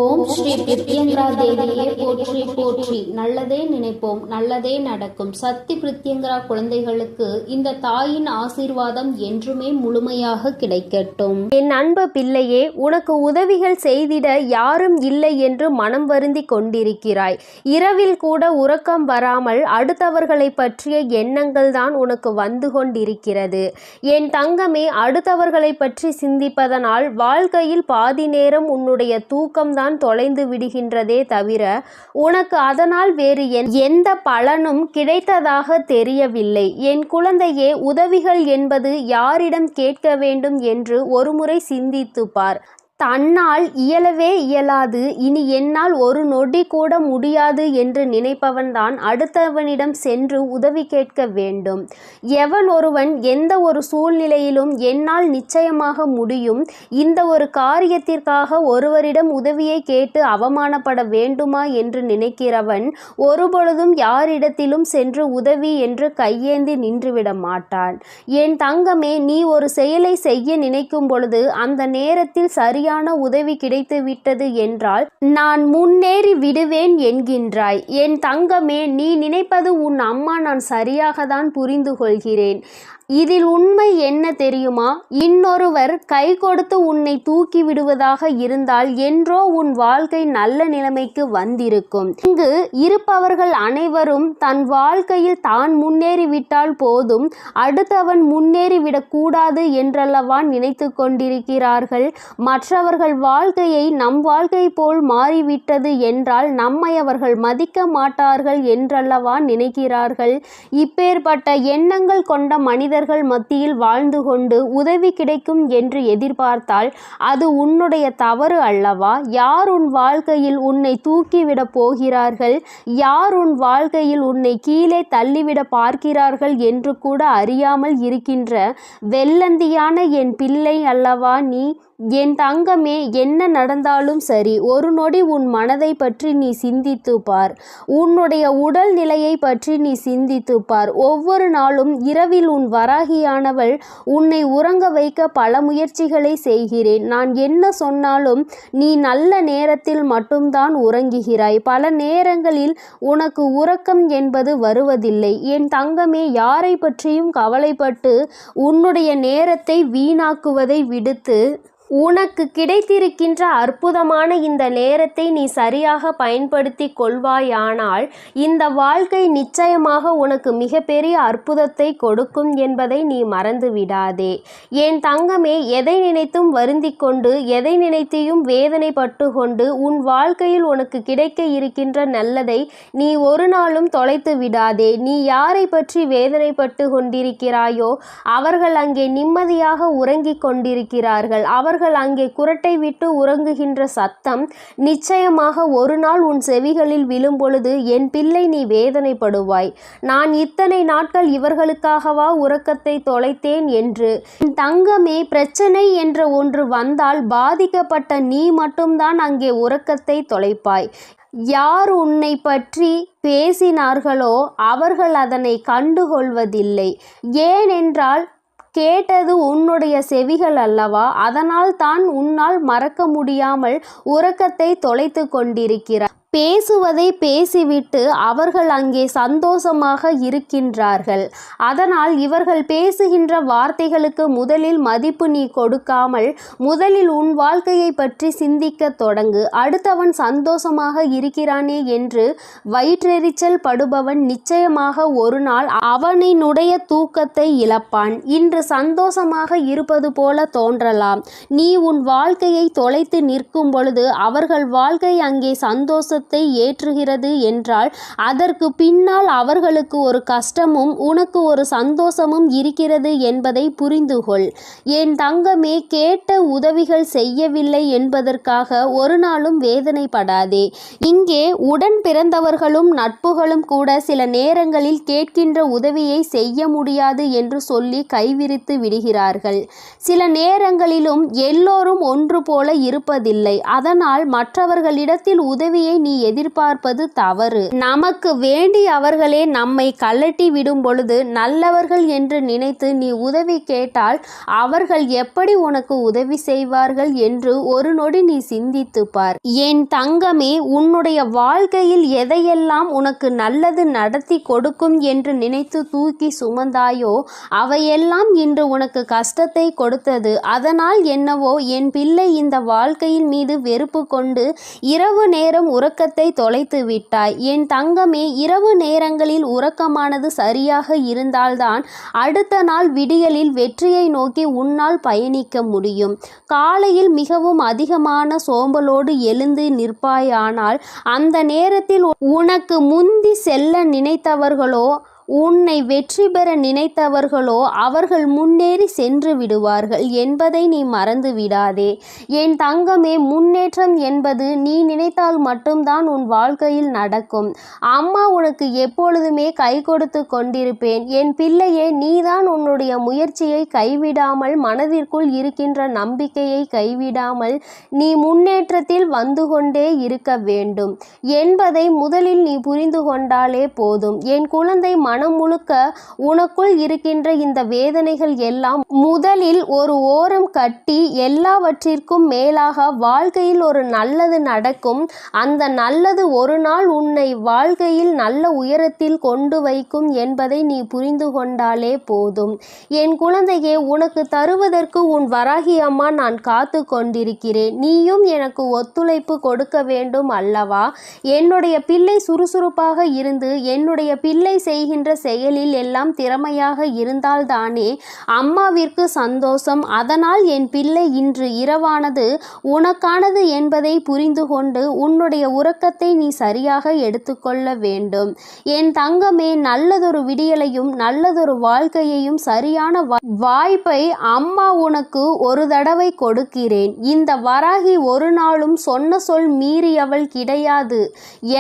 ஓம் ஸ்ரீ பிரித்யங்கரா தேவியே போற்றி போற்றி. நல்லதே நினைப்போம், நல்லதே நடக்கும். சக்தி பிரித்யங்கரா குழந்தைகளுக்கு இந்த தாயின் ஆசீர்வாதம் என்றுமே முழுமையாக கிடைக்கட்டும். என் அன்பு பிள்ளையே, உனக்கு உதவிகள் செய்திட யாரும் இல்லை என்று மனம் வருந்தி கொண்டிருக்கிறாய். இரவில் கூட உறக்கம் வராமல் அடுத்தவர்களை பற்றிய எண்ணங்கள் தான் உனக்கு வந்து கொண்டிருக்கிறது. என் தங்கமே, அடுத்தவர்களை பற்றி சிந்திப்பதனால் வாழ்க்கையில் பாதி நேரம் உன்னுடைய தூக்கம் தான் தொலைந்து விடுகின்றதே தவிர உனக்கு அதனால் வேறு எந்த பலனும் கிடைத்ததாக தெரியவில்லை. என் குழந்தையே, உதவிகள் என்பது யாரிடம் கேட்க வேண்டும் என்று ஒருமுறை சிந்தித்து பார். தன்னால் இயலவே இயலாது, இனி என்னால் ஒரு நொடி கூட முடியாது என்று நினைப்பவன்தான் அடுத்தவனிடம் சென்று உதவி கேட்க வேண்டும். எவன் ஒருவன் எந்த ஒரு சூழ்நிலையிலும் என்னால் நிச்சயமாக முடியும், இந்த ஒரு காரியத்திற்காக ஒருவரிடம் உதவியை கேட்டு அவமானப்பட வேண்டுமா என்று நினைக்கிறவன் ஒருபொழுதும் யாரிடத்திலும் சென்று உதவி என்று கையேந்தி நின்றுவிட மாட்டான். என் தங்கமே, நீ ஒரு செயலை செய்ய நினைக்கும் பொழுது அந்த நேரத்தில் சரியான உதவி கிடைத்து விட்டது என்றால் நான் முன்னேறி விடுவேன் என்கின்றாய். என் தங்கமே, நீ நினைப்பது உன் அம்மா நான் சரியாக தான் புரிந்து கொள்கிறேன். இதில் உண்மை என்ன தெரியுமா? இன்னொருவர் கை கொடுத்து உன்னை தூக்கி விடுவதாக இருந்தால் என்றோ உன் வாழ்க்கை நல்ல நிலைமைக்கு வந்திருக்கும். இங்கு இருப்பவர்கள் அனைவரும் தன் வாழ்க்கையில் தான் முன்னேறிவிட்டால் போதும், அடுத்தவன் முன்னேறிவிடக்கூடாது என்றல்லவா நினைத்து கொண்டிருக்கிறார்கள். மற்றவர்கள் வாழ்க்கையை நம் வாழ்க்கை போல் மாறிவிட்டது என்றால் நம்மை அவர்கள் மதிக்க மாட்டார்கள் என்றல்லவா நினைக்கிறார்கள். இப்பேற்பட்ட எண்ணங்கள் கொண்ட மனிதர்கள் மத்தியில் வாழ்ந்து கொண்டு உதவி கிடைக்கும் என்று எதிர்பார்த்தால் அது உன்னுடைய தவறு அல்லவா? யார் உன் வாழ்க்கையில் உன்னை தூக்கிவிட போகிறார்கள், யார் உன் வாழ்க்கையில் உன்னை கீழே தள்ளிவிட பார்க்கிறார்கள் என்று கூட அறியாமல் இருக்கின்ற வெள்ளந்தியான என் பிள்ளை அல்லவா நீ? என் தங்கமே, என்ன நடந்தாலும் சரி, ஒரு நொடி உன் மனதை பற்றி நீ சிந்தித்து பார். உன்னுடைய உடல் நிலையை பற்றி நீ சிந்தித்து பார். ஒவ்வொரு நாளும் இரவில் உன் வராகியானவள் உன்னை உறங்க வைக்க பல முயற்சிகளை செய்கிறேன். நான் என்ன சொன்னாலும் நீ நல்ல நேரத்தில் மட்டும்தான் உறங்குகிறாய். பல நேரங்களில் உனக்கு உறக்கம் என்பது வருவதில்லை. என் தங்கமே, யாரை பற்றியும் கவலைப்பட்டு உன்னுடைய நேரத்தை வீணாக்குவதை விடுத்து உனக்கு கிடைத்திருக்கின்ற அற்புதமான இந்த நேரத்தை நீ சரியாக பயன்படுத்தி கொள்வாயானால் இந்த வாழ்க்கை நிச்சயமாக உனக்கு மிகப்பெரிய அற்புதத்தை கொடுக்கும் என்பதை நீ மறந்து விடாதே. என் தங்கமே, எதை நினைத்தும் வருந்தி கொண்டு எதை நினைத்தையும் வேதனைப்பட்டு கொண்டு உன் வாழ்க்கையில் உனக்கு கிடைக்க இருக்கின்ற நல்லதை நீ ஒரு நாளும் தொலைத்து விடாதே. நீ யாரை பற்றி வேதனைப்பட்டு கொண்டிருக்கிறாயோ அவர்கள் அங்கே நிம்மதியாக உறங்கிக் கொண்டிருக்கிறார்கள். அவர்கள் அங்கே குரட்டை விட்டு உறங்குகின்ற சத்தம் நிச்சயமாக ஒரு நாள் உன் செவிகளில் விழும் பொழுது என் பிள்ளை நீ வேதனைப்படுவாய். நான் இத்தனை நாட்கள் இவர்களுக்காகவா உறக்கத்தை தொலைத்தேன் என்று. தங்கமே, பிரச்சனை என்ற ஒன்று வந்தால் பாதிக்கப்பட்ட நீ மட்டும்தான் அங்கே உறக்கத்தை தொலைப்பாய். யார் உன்னை பற்றி பேசினார்களோ அவர்கள் அதனை கண்டுகொள்வதில்லை. ஏனென்றால் கேட்டது உன்னுடைய செவிகள் அல்லவா? அதனால் தான் உன்னால் மறக்க முடியாமல் உறக்கத்தை தொலைத்து கொண்டிருக்கிறார். பேசுவதை பேசிவிட்டு அவர்கள் அங்கே சந்தோஷமாக இருக்கின்றார்கள். அதனால் இவர்கள் பேசுகின்ற வார்த்தைகளுக்கு முதலில் மதிப்பு நீ கொடுக்காமல் முதலில் உன் வாழ்க்கையை பற்றி சிந்திக்க தொடங்கு. அடுத்தவன் சந்தோஷமாக இருக்கிறானே என்று வயிற்றெரிச்சல் படுபவன் நிச்சயமாக ஒரு நாள் அவனினுடைய தூக்கத்தை இழப்பான். இன்று சந்தோஷமாக இருப்பது போல தோன்றலாம். நீ உன் வாழ்க்கையை தொலைத்து நிற்கும் பொழுது அவர்கள் வாழ்க்கை அங்கே சந்தோஷ ஏற்றுகிறது என்றால் அதற்கு பின்னால் அவர்களுக்கு ஒரு கஷ்டமும் உனக்கு ஒரு சந்தோஷமும் இருக்கிறது என்பதை புரிந்து கொள். என் தங்கமே, கேட்ட உதவிகள் செய்யவில்லை என்பதற்காக ஒரு நாளும் வேதனைப்படாதே. இங்கே உடன் பிறந்தவர்களும் நட்புகளும் கூட சில நேரங்களில் கேட்கின்ற உதவியை செய்ய முடியாது என்று சொல்லி கைவிரித்து விடுகிறார்கள். சில நேரங்களிலும் எல்லோரும் ஒன்று போல இருப்பதில்லை. அதனால் மற்றவர்களிடத்தில் உதவியை நீ எதிர்பார்ப்பது தவறு. நமக்கு வேண்டியவர்களே நம்மை கழட்டி விடும் பொழுது நல்லவர்கள் என்று நினைத்து நீ உதவி கேட்டால் அவர்கள் எப்படி உனக்கு உதவி செய்வார்கள் என்று ஒரு நொடி நீ சிந்தித்து பார். என் தங்கமே, உன்னுடைய வாழ்க்கையில் எதையெல்லாம் உனக்கு நல்லது நடத்தி கொடுக்கும் என்று நினைத்து தூக்கி சுமந்தாயோ அவையெல்லாம் இன்று உனக்கு கஷ்டத்தை கொடுத்தது. அதனால் என்னவோ என் பிள்ளை இந்த வாழ்க்கையின் மீது வெறுப்பு கொண்டு இரவு நேரம் உறக்கத்தை தொலைத்து விட்டாய். என் தங்கமே, இரவு நேரங்களில் உறக்கமானது சரியாக இருந்தால்தான் அடுத்த நாள் விடியலில் வெற்றியை நோக்கி உன்னால் பயணிக்க முடியும். காலையில் மிகவும் அதிகமான சோம்பலோடு எழுந்து நிற்பாயானால் அந்த நேரத்தில் உனக்கு முந்தி செல்ல நினைத்தவர்களோ உன்னை வெற்றி பெற நினைத்தவர்களோ அவர்கள் முன்னேறி சென்று விடுவார்கள் என்பதை நீ மறந்து விடாதே. என் தங்கமே, முன்னேற்றம் என்பது நீ நினைத்தால் மட்டும்தான் உன் வாழ்க்கையில் நடக்கும். அம்மா உனக்கு எப்பொழுதுமே கை கொடுத்து கொண்டிருப்பேன். என் பிள்ளையே, நீதான் உன்னுடைய முயற்சியை கைவிடாமல், மனதிற்குள் இருக்கின்ற நம்பிக்கையை கைவிடாமல் நீ முன்னேற்றத்தில் வந்து கொண்டே இருக்க வேண்டும் என்பதை முதலில் நீ புரிந்து கொண்டாலே போதும். என் குழந்தை, மனம் முழுக்க உனக்குள் இருக்கின்ற இந்த வேதனைகள் எல்லாம் முதலில் ஒரு ஓரம் கட்டி எல்லாவற்றிற்கும் மேலாக வாழ்க்கையில் ஒரு நல்லது நடக்கும். அந்த நல்லது ஒரு நாள் உன்னை வாழ்க்கையில் நல்ல உயரத்தில் கொண்டு வைக்கும் என்பதை நீ புரிந்து கொண்டாலே போதும். என் குழந்தையே, உனக்கு தருவதற்கு உன் வராகி அம்மா நான் காத்து கொண்டிருக்கிறேன். நீயும் எனக்கு ஒத்துழைப்பு கொடுக்க வேண்டும் அல்லவா? என்னுடைய பிள்ளை சுறுசுறுப்பாக இருந்து என்னுடைய பிள்ளை செய்கின்ற செயலில் எல்லாம் திறமையாக இருந்தால்தானே அம்மாவிற்கு சந்தோஷம். அதனால் என் பிள்ளை இன்று இரவானது உனக்கானது என்பதை புரிந்து கொண்டு உன்னுடைய உறக்கத்தை நீ சரியாக எடுத்துக்கொள்ள வேண்டும். என் தங்கமே, நல்லதொரு விடியலையும் நல்லதொரு வாழ்க்கையையும் சரியான வாய்ப்பை அம்மா உனக்கு ஒரு தடவை கொடுக்கிறேன். இந்த வராகி ஒரு நாளும் சொன்ன சொல் மீறியவள் கிடையாது.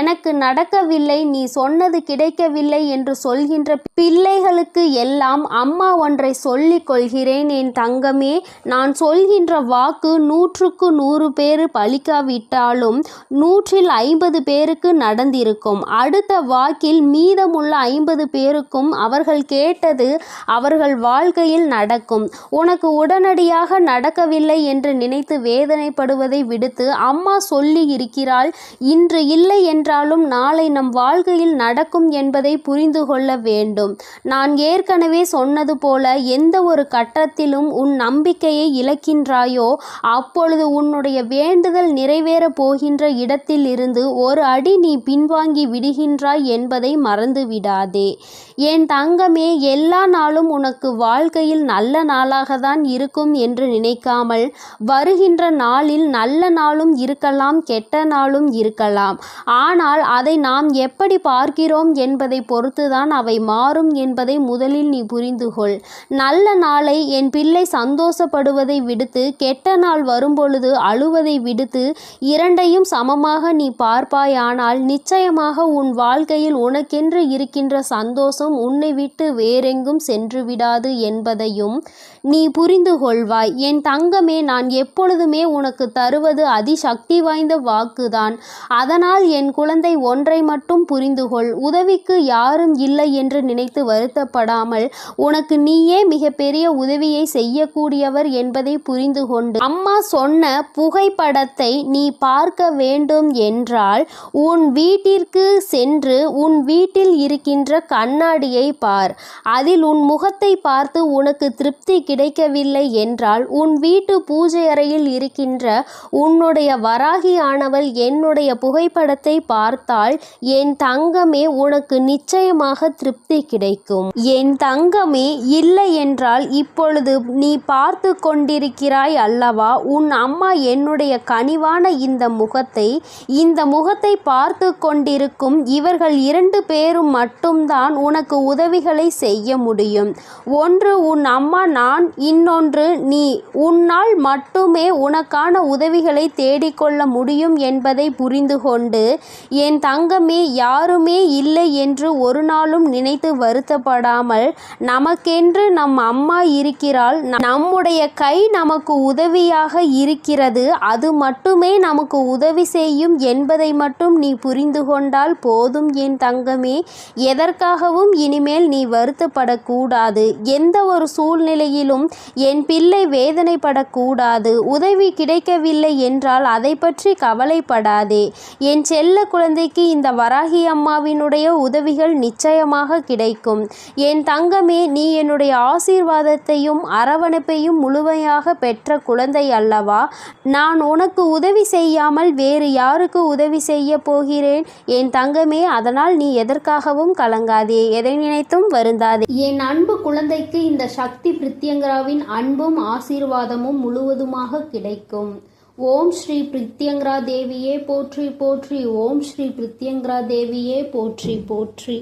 எனக்கு நடக்கவில்லை, நீ சொன்னது கிடைக்கவில்லை என்று சொல்கின்ற பிள்ளைகளுக்கு எல்லாம் அம்மா ஒன்றை சொல்லிக் கொள்கிறேன். என் தங்கமே, நான் சொல்கின்ற வாக்கு 100க்கு 100 பேர் பலிக்காவிட்டாலும் 150 பேருக்கு நடந்திருக்கும். அடுத்த வாக்கில் மீதமுள்ள 50 பேருக்கும் அவர்கள் கேட்டது அவர்கள் வாழ்க்கையில் நடக்கும். உனக்கு உடனடியாக நடக்கவில்லை என்று நினைத்து வேதனைப்படுவதை விடுத்து அம்மா சொல்லி இருக்கிறாள், இன்று இல்லை என்றாலும் நாளை நம் வாழ்க்கையில் நடக்கும் என்பதை புரிந்து கொள்ள வேண்டும். நான் ஏற்கனவே சொன்னது போல எந்த ஒரு கட்டத்திலும் உன் நம்பிக்கையை இழக்கின்றாயோ அப்பொழுது உன்னுடைய வேண்டுதல் நிறைவேற போகின்ற இடத்தில் இருந்து ஒரு அடி நீ பின்வாங்கி விடுகின்றாய் என்பதை மறந்து விடாதே. என் தங்கமே, எல்லா நாளும் உனக்கு வாழ்க்கையில் நல்ல நாளாக தான் இருக்கும் என்று நினைக்காமல் வருகின்ற நாளில் நல்ல நாளும் இருக்கலாம், கெட்ட நாளும் இருக்கலாம். ஆனால் அதை நாம் எப்படி பார்க்கிறோம் என்பதை பொறுத்துதான் அவை மாறும் என்பதை முதலில் நீ புரிந்து கொள். நல்ல நாளை என் பிள்ளை சந்தோஷப்படுவதை விடுத்து கெட்ட நாள் வரும்பொழுது அழுவதை விடுத்து இரண்டையும் சமமாக நீ பார்ப்பாயானால் நிச்சயமாக உன் வாழ்க்கையில் உனக்கென்று இருக்கின்ற சந்தோஷம் உன்னை விட்டு வேறெங்கும் சென்று விடாது என்பதையும் நீ புரிந்து கொள்வாய். என் தங்கமே, நான் எப்பொழுதுமே உனக்கு தருவது அதிசக்தி வாய்ந்த வாக்குதான். அதனால் என் குழந்தை, ஒன்றை மட்டும் புரிந்து கொள். உதவிக்கு யாரும் இல்லை என்று நினைத்து வருத்தப்படாமல் உனக்கு நீயே மிகப்பெரிய உதவியை செய்யக்கூடியவர் என்பதை புரிந்து கொண்டு அம்மா சொன்ன புகைப்படத்தை நீ பார்க்க வேண்டும் என்றால் உன் வீட்டிற்கு சென்று உன் வீட்டில் இருக்கின்ற கண்ணாடியை பார். அதில் உன் முகத்தை பார்த்து உனக்கு திருப்தி கிடைக்கவில்லை என்றால் உன் வீட்டு பூஜை அறையில் இருக்கின்ற உன்னுடைய வராகியானவள் என்னுடைய புகைப்படத்தை பார்த்தால் என் தங்கமே, உனக்கு நிச்சயமாக திருப்தி கிடைக்கும். என் தங்கமே, இல்லை என்றால் இப்பொழுது நீ பார்த்து கொண்டிருக்கிறாய் அல்லவா? உன் அம்மா என்னுடைய கனிவான இந்த முகத்தை பார்த்து கொண்டிருக்கும் இவர்கள் 2 பேரும் மட்டும்தான் உனக்கு உதவிகளை செய்ய முடியும். ஒன்று உன் அம்மா நான், இன்னொன்று நீ. உன்னால் மட்டுமே உனக்கான உதவிகளை தேடிக்கொள்ள முடியும் என்பதை புரிந்து கொண்டு என் தங்கமே, யாருமே இல்லை என்று ஒரு நாளும் நாளும் நினைத்து வருத்தப்படாமல், நமக்கென்று நம் அம்மா இருக்கிறாள், நம்முடைய கை நமக்கு உதவியாக இருக்கிறது, அது மட்டுமே நமக்கு உதவி செய்யும் என்பதை மட்டும் நீ புரிந்து கொண்டால் போதும் என் தங்கமே. எதற்காகவும் இனிமேல் நீ வருத்தப்படக்கூடாது. எந்த ஒரு சூழ்நிலையிலும் என் பிள்ளை வேதனைப்படக்கூடாது. உதவி கிடைக்கவில்லை என்றால் அதை பற்றி கவலைப்படாதே. என் செல்ல குழந்தைக்கு இந்த வராகி அம்மாவினுடைய உதவிகள் நிச்சயமாக கிடைக்கும். என் தங்கமே, நீ என்னுடைய ஆசீர்வாதத்தையும் அரவணைப்பையும் முழுமையாக பெற்ற குழந்தை அல்லவா? நான் உனக்கு உதவி செய்யாமல் வேறு யாருக்கு உதவி செய்ய போகிறேன் என் தங்கமே? அதனால் நீ எதற்காகவும் கலங்காதே, எதை நினைத்தும் வருந்தாதே. என் அன்பு குழந்தைக்கு இந்த சக்தி பிரித்யங்கராவின் அன்பும் ஆசீர்வாதமும் முழுவதுமாக கிடைக்கும். ஓம் ஸ்ரீ பிரித்யங்கரா தேவியே போற்றி போற்றி. ஓம் ஸ்ரீ பிரித்யங்கரா தேவியே போற்றி போற்றி.